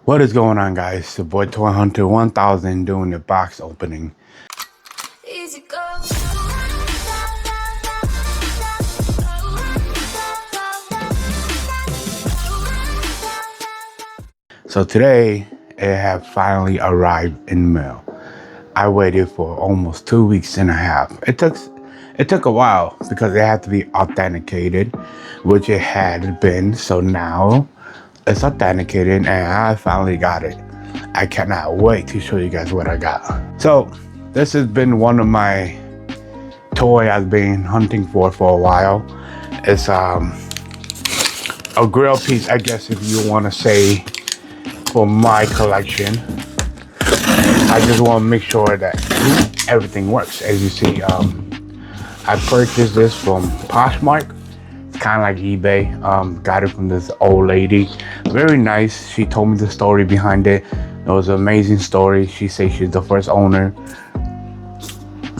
What is going on, guys? The boy Toy Hunter 1000 doing the box opening. Easy go. So today it have finally arrived in the mail. I waited for almost 2.5 weeks. It took a while because it had to be authenticated, which it had been. So now it's authenticated and I finally got it. I cannot wait to show you guys what I got. So this has been one of my toy I've been hunting for a while. It's a grill piece, I guess, if you want to say, for my collection. I just want to make sure that everything works. As you see, I purchased this from Poshmark. It's kind of like eBay. Got it from this old lady. Very nice. She told me the story behind it. It was an amazing story. She says she's the first owner.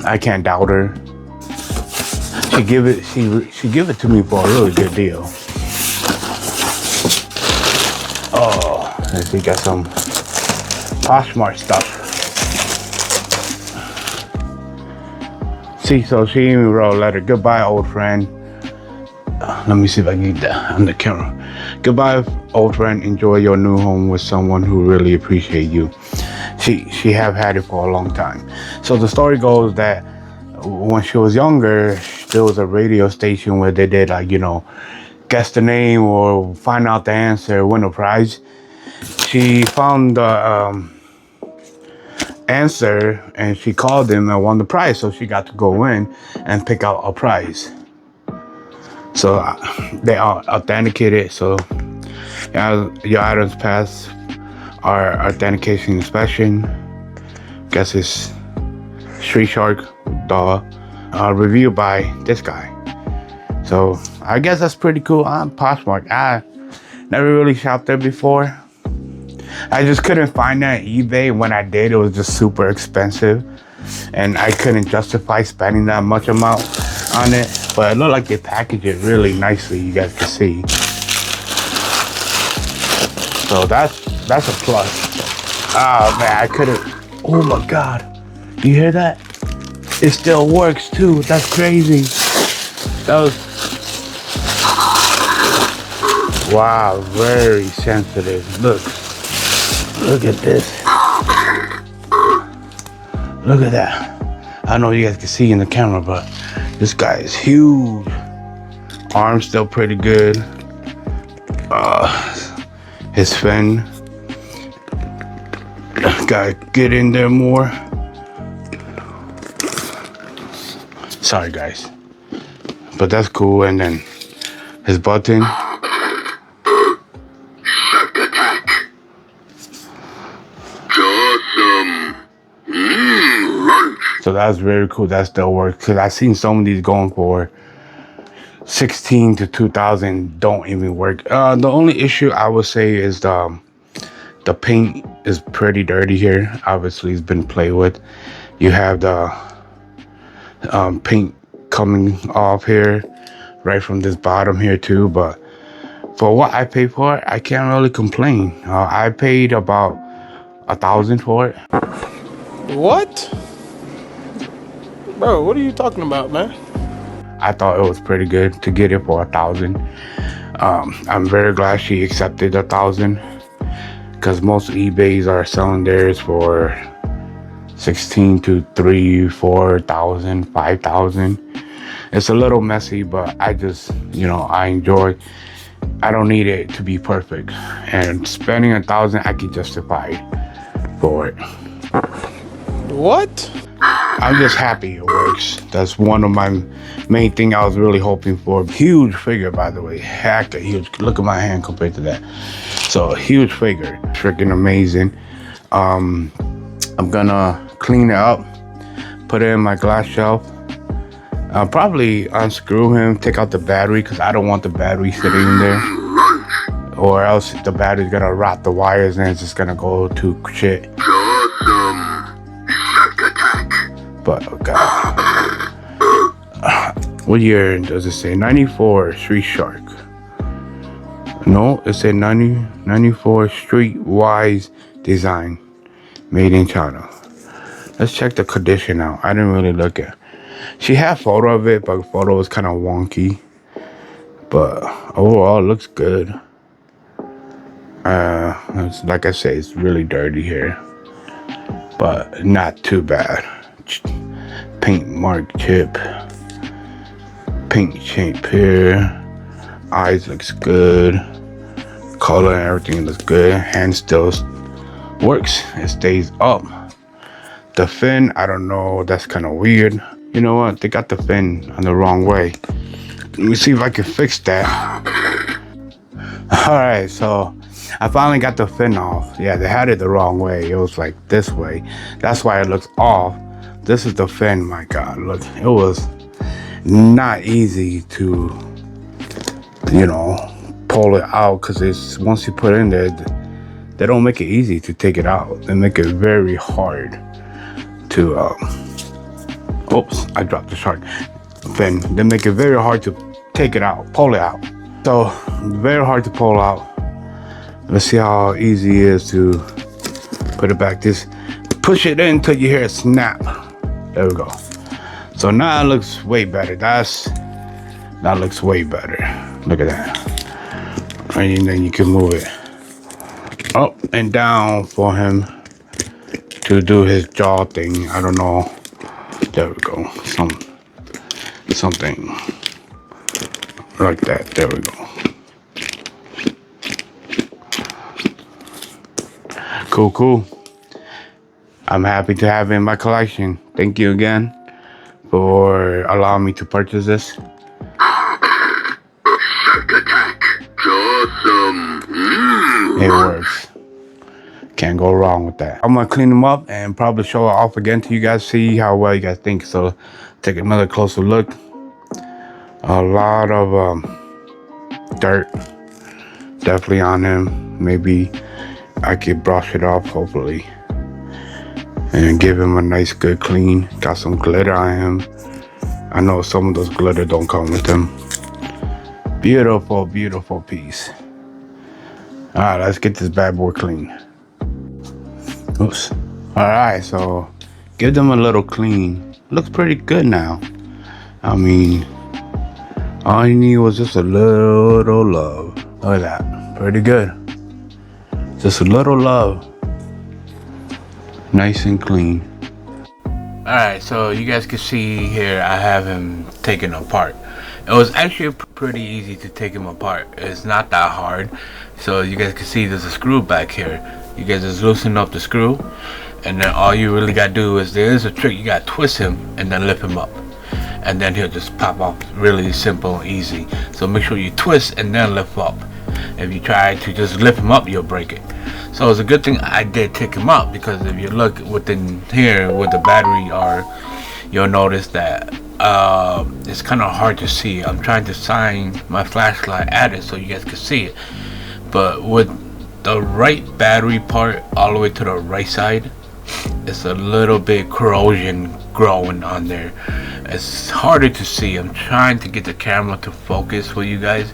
I can't doubt her. She give it to me for a really good deal. Oh, let's see, got some Poshmark stuff. See, so she even wrote a letter. Goodbye, old friend. Let me see if I can get that on the camera. Goodbye, old friend. Enjoy your new home with someone who really appreciates you. She have had it for a long time. So the story goes that when she was younger, there was a radio station where they did, like, guess the name or find out the answer, win a prize. She found the answer and she called them and won the prize. So she got to go in and pick out a prize. So they are authenticated. So your items pass our authentication inspection. Guess it's Street Shark, reviewed by this guy. So I guess that's pretty cool. I'm Poshmark. I never really shopped there before. I just couldn't find that on eBay. When I did, it was just super expensive, and I couldn't justify spending that much amount on it. But it looked like they packaged it really nicely. You guys can see. So that's a plus. Oh man, I couldn't. Oh my God, you hear that? It still works too. That's crazy. That was. Wow, very sensitive. Look at this. Look at that. I know you guys can see in the camera, but this guy is huge. Arm's still pretty good. His fin. Gotta get in there more. Sorry guys. But that's cool. And then his button. So that's very cool. That still works, because I've seen some of these going for 16 to 2,000 don't even work. The only issue I would say is the paint is pretty dirty here. Obviously, it's been played with. You have the paint coming off here, right from this bottom here too. But for what I paid for it, I can't really complain. I paid about 1,000 for it. What? Bro, what are you talking about, man? I thought it was pretty good to get it for 1,000. I'm very glad she accepted 1,000, because most eBays are selling theirs for 16 to 3, 4,000, 5,000. It's a little messy, but I just, I enjoy. I don't need it to be perfect, and spending 1,000, I can justify for it. What? I'm just happy it works. That's one of my main thing I was really hoping for. Huge figure, by the way. Heck, a huge. Look at my hand compared to that. So a huge figure. Freaking amazing. I'm gonna clean it up, put it in my glass shelf. I'll probably unscrew him, take out the battery, because I don't want the battery sitting in there. Or else the battery's gonna rot the wires and it's just gonna go to shit. But oh God. What year does it say? 94 Street Shark. No, it's a 94 Streetwise design, made in China. Let's check the condition out. I didn't really look at. She had photo of it, but the photo was kind of wonky. But overall, it looks good. Like I say, it's really dirty here, but not too bad. Paint mark chip, paint chip here. Eyes looks good. Color and everything looks good. Hand still works. It stays up. The fin, I don't know. That's kind of weird. You know what? They got the fin on the wrong way. Let me see if I can fix that. All right, so I finally got the fin off. Yeah, they had it the wrong way. It was like this way. That's why it looks off. This is the fin. My God, look, it was not easy to, pull it out, because it's once you put it in there, they don't make it easy to take it out. They make it very hard to. Oops, I dropped the shark fin. They make it very hard to take it out, pull it out. So very hard to pull out. Let's see how easy it is to put it back. Just push it in until you hear it snap. There we go. So now it looks way better. That looks way better. Look at that. And then you can move it up and down for him to do his jaw thing. I don't know. There we go. Something like that. There we go. Cool. I'm happy to have it in my collection. Thank you again for allowing me to purchase this. It works. Can't go wrong with that. I'm gonna clean them up and probably show it off again to you guys, see how well you guys think. So take another closer look. A lot of dirt definitely on him. Maybe I could brush it off, hopefully, and give him a nice good clean. Got some glitter on him. I know some of those glitter don't come with them. Beautiful piece. All right, let's get this bad boy clean. Oops. All right, so give them a little clean. Looks pretty good now. I mean, all you need was just a little love. Look at that, pretty good. Just a little love. Nice and clean. Alright, so you guys can see here I have him taken apart. It was actually pretty easy to take him apart. It's not that hard. So you guys can see there's a screw back here. You guys just loosen up the screw, and then all you really gotta do is, there is a trick, you gotta twist him and then lift him up, and then he'll just pop off. Really simple and easy. So make sure you twist and then lift up. If you try to just lift him up, you'll break it. So it's a good thing I did take him up, because if you look within here where the battery are, you'll notice that it's kind of hard to see. I'm trying to shine my flashlight at it so you guys can see it, but with the right battery part all the way to the right side, it's a little bit corrosion growing on there. It's harder to see. I'm trying to get the camera to focus for you guys,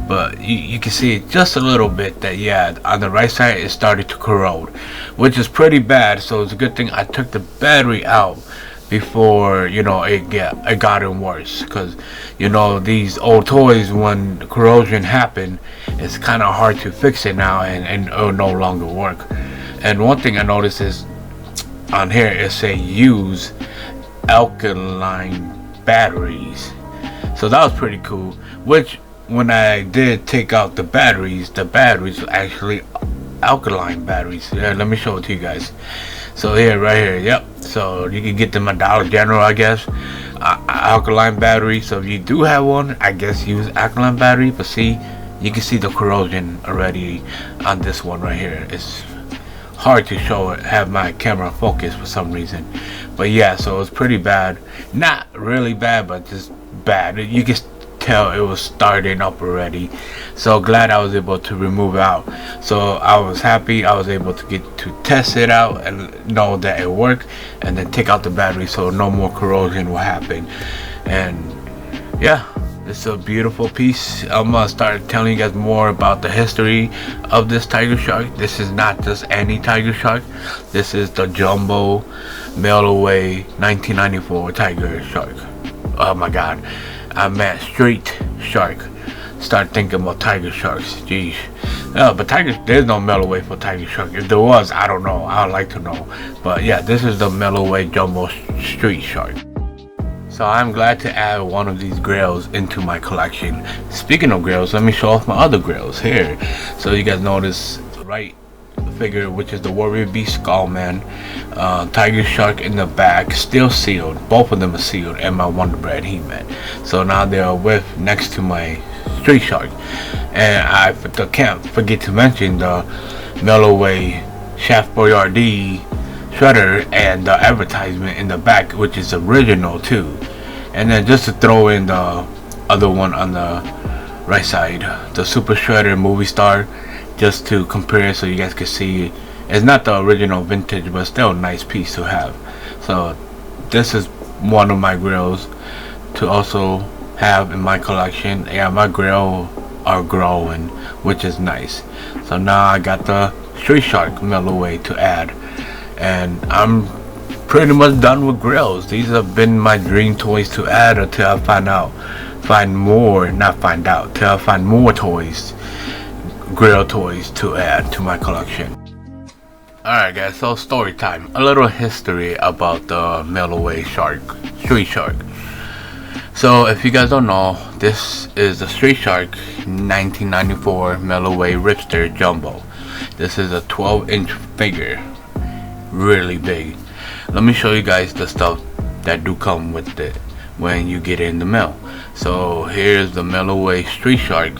but you can see it just a little bit that, yeah, on the right side it started to corrode, which is pretty bad. So it's a good thing I took the battery out before it gotten worse, because these old toys, when corrosion happen, it's kind of hard to fix it now, and it'll no longer work. And one thing I noticed is on here it say use alkaline batteries, so that was pretty cool. Which when I did take out the batteries were actually alkaline batteries. Yeah, let me show it to you guys. So here, right here, yep. So you can get them at Dollar General, I guess. Alkaline battery. So if you do have one, I guess use alkaline battery. But see, you can see the corrosion already on this one right here. It's hard to show it, have my camera focus for some reason. But yeah, so it's pretty bad. Not really bad, but just bad. You can tell it was starting up already. So glad I was able to remove it out. So I was happy I was able to get to test it out and know that it worked, and then take out the battery so no more corrosion will happen. And yeah, This is a beautiful piece. I'm gonna start telling you guys more about the history of this tiger shark. This is not just any tiger shark. This is the jumbo mail away 1994 tiger shark. Oh my god, I meant street shark. Start thinking about tiger sharks. Jeez. But tiger, there's no mail away for tiger shark. If there was, I don't know. I would like to know. But yeah, this is the mail away jumbo street shark. So I'm glad to add one of these grails into my collection. Speaking of grails, let me show off my other grails here. So you guys notice right figure, which is the Warrior Beast Skullman, tiger shark in the back, still sealed. Both of them are sealed, and my Wonder Bread He-Man. So now they're with next to my street shark. And I can't forget to mention the mail away Chef Boyardee shredder and the advertisement in the back, which is original too. And then just to throw in the other one on the right side, the Super Shredder Movie Star, just to compare so you guys can see it's not the original vintage, but still a nice piece to have. So this is one of my grills to also have in my collection. Yeah, my grill are growing, which is nice. So now I got the Street Shark mail away to add, and I'm pretty much done with grills. These have been my dream toys to add until I find more toys, grill toys to add to my collection. Alright guys, so story time. A little history about the mail away street shark. So if you guys don't know, this is the Street Shark 1994 mail away Ripster Jumbo. This is a 12-inch figure, really big. Let me show you guys the stuff that do come with it when you get it in the mail. So here's the mail away Street Shark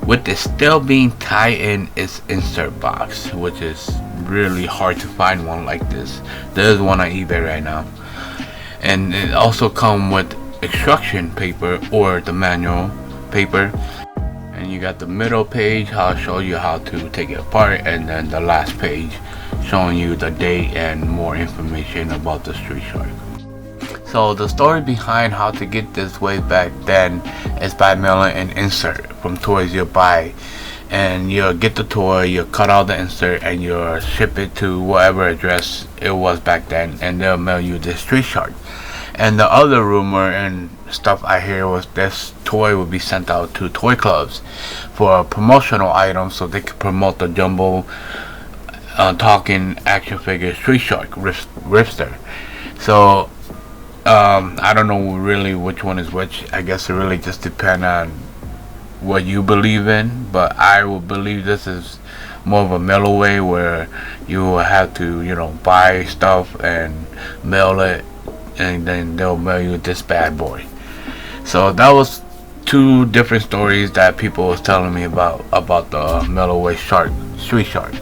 with it still being tied in its insert box, which is really hard to find one like this. There's one on eBay right now. And it also comes with instruction paper or the manual paper. And you got the middle page, I'll show you how to take it apart, and then the last page showing you the date and more information about the Street Shark. So the story behind how to get this way back then is by mailing an insert from toys you buy, and you'll get the toy, you cut out the insert, and you'll ship it to whatever address it was back then, and they'll mail you the Street Shark. And the other rumor and stuff I hear was this toy would be sent out to toy clubs for a promotional item, so they could promote the jumbo talking action figure Street Shark Ripster. So I don't know really which one is which. I guess it really just depends on what you believe in, but I would believe this is more of a mail away where you will have to, you know, buy stuff and mail it, and then they'll mail you this bad boy. So that was two different stories that people was telling me about the mail away Street Shark.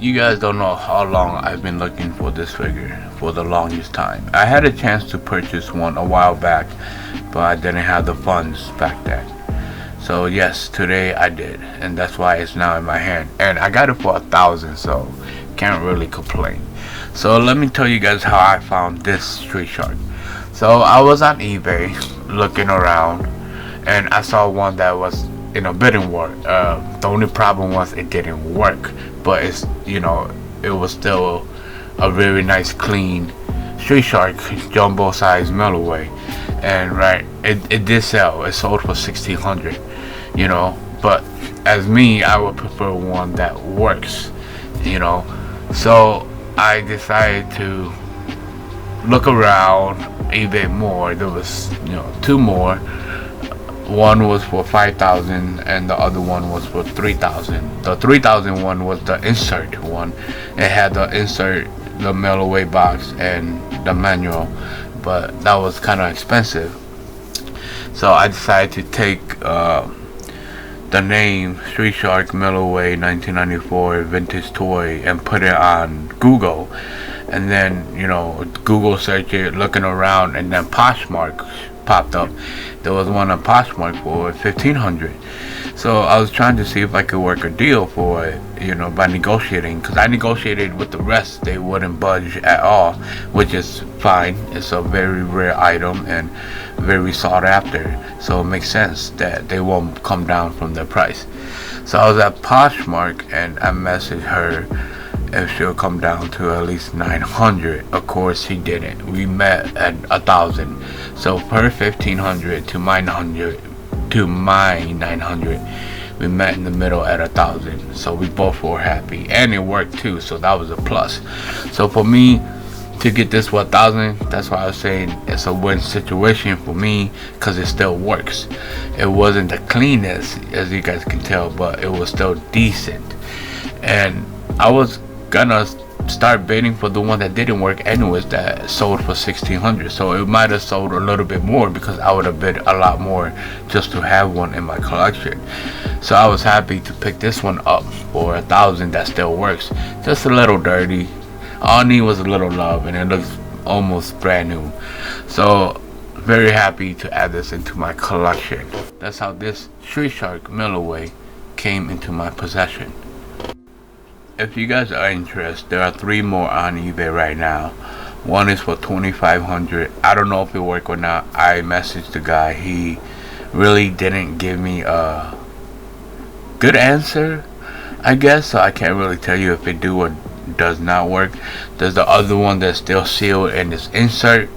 You guys don't know how long I've been looking for this figure for the longest time. I had a chance to purchase one a while back, but I didn't have the funds back then. So yes, today I did, and that's why it's now in my hand. And I got it for $1,000, so can't really complain. So let me tell you guys how I found this Street Shark. So I was on eBay looking around, and I saw one that was in a bidding war. The only problem was it didn't work, but it's, you know, it was still a very nice clean Street Shark jumbo size mail away, and right, it did sell. It sold for $1,600, you know. But as me, I would prefer one that works, you know. So I decided to look around eBay more. There was, you know, two more. One was for $5,000 and the other one was for $3,000. The $3,000 one was the insert one. It had the insert, the mail away box, and the manual, but that was kind of expensive. So I decided to take the name Street Shark mail away 1994 vintage toy and put it on Google, and then, you know, Google search it, looking around, and then Poshmark popped up. There was one on Poshmark for 1,500. So I was trying to see if I could work a deal for it, by negotiating. Because I negotiated with the rest, they wouldn't budge at all, which is fine. It's a very rare item and very sought after. So it makes sense that they won't come down from their price. So I was at Poshmark and I messaged her if she'll come down to at least 900. Of course she didn't. We met at 1,000. So per 1,500 to my 900, we met in the middle at 1,000. So we both were happy, and it worked too. So that was a plus. So for me to get this 1,000, that's why I was saying it's a win situation for me, because it still works. It wasn't the cleanest, as you guys can tell, but it was still decent. And I was gonna start bidding for the one that didn't work anyways, that sold for 1,600. So it might have sold a little bit more, because I would have bid a lot more just to have one in my collection. So I was happy to pick this one up for 1,000. That still works, just a little dirty. All I need was a little love, and it looks almost brand new. So very happy to add this into my collection. That's how this Street Shark Millaway came into my possession. If you guys are interested, there are 3 more on eBay right now. One is for 2,500. I don't know if it worked or not. I messaged the guy. He really didn't give me a good answer, I guess. So I can't really tell you if it do or does not work. There's the other one that's still sealed and it's insert.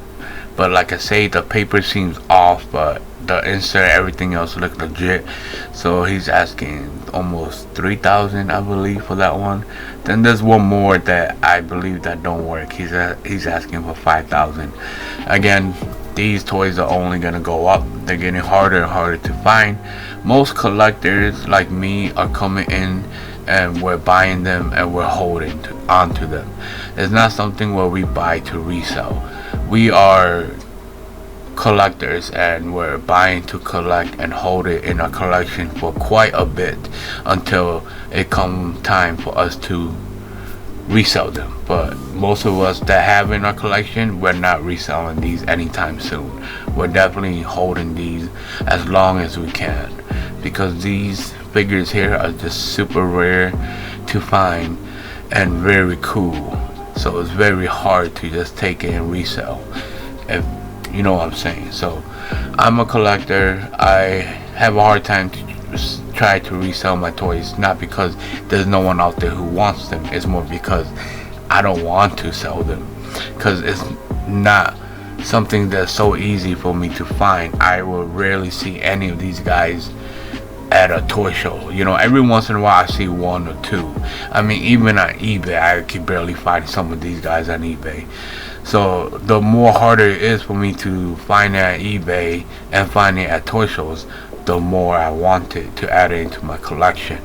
But like I say, the paper seems off, but the insert, everything else look legit. So he's asking almost 3,000, I believe, for that one. Then there's one more that I believe that don't work. He's asking for 5,000. Again, these toys are only gonna go up. They're getting harder and harder to find. Most collectors like me are coming in and we're buying them and we're holding onto them. It's not something where we buy to resell. We are collectors and we're buying to collect and hold it in our collection for quite a bit until it comes time for us to resell them. But most of us that have in our collection, we're not reselling these anytime soon. We're definitely holding these as long as we can, because these figures here are just super rare to find and very cool. So it's very hard to just take it and resell, if you know what I'm saying. So I'm a collector. I have a hard time to try to resell my toys, not because there's no one out there who wants them. It's more because I don't want to sell them, because it's not something that's so easy for me to find. I will rarely see any of these guys at a toy show. Every once in a while I see 1 or 2. I mean, even on eBay I can barely find some of these guys on eBay. So the more harder it is for me to find it at eBay and find it at toy shows, the more I want it to add it into my collection.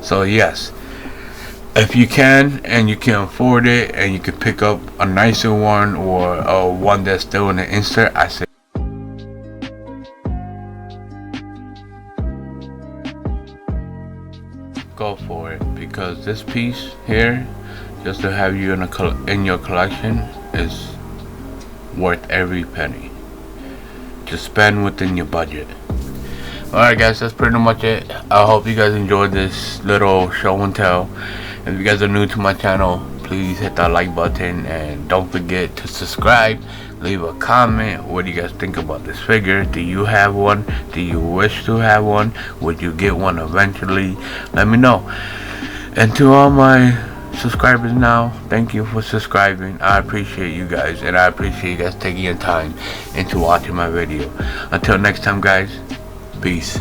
So yes, if you can and you can afford it and you can pick up a nicer one or one that's still in the insert, I say go for it, because this piece here, just to have you in your collection, is worth every penny. Just spend within your budget. Alright guys, that's pretty much it. I hope you guys enjoyed this little show and tell. If you guys are new to my channel, please hit that like button and don't forget to subscribe. Leave a comment. What do you guys think about this figure? Do you have one? Do you wish to have one? Would you get one eventually? Let me know. And to all my subscribers now, thank you for subscribing. I appreciate you guys, and I appreciate you guys taking your time into watching my video. Until next time guys, peace.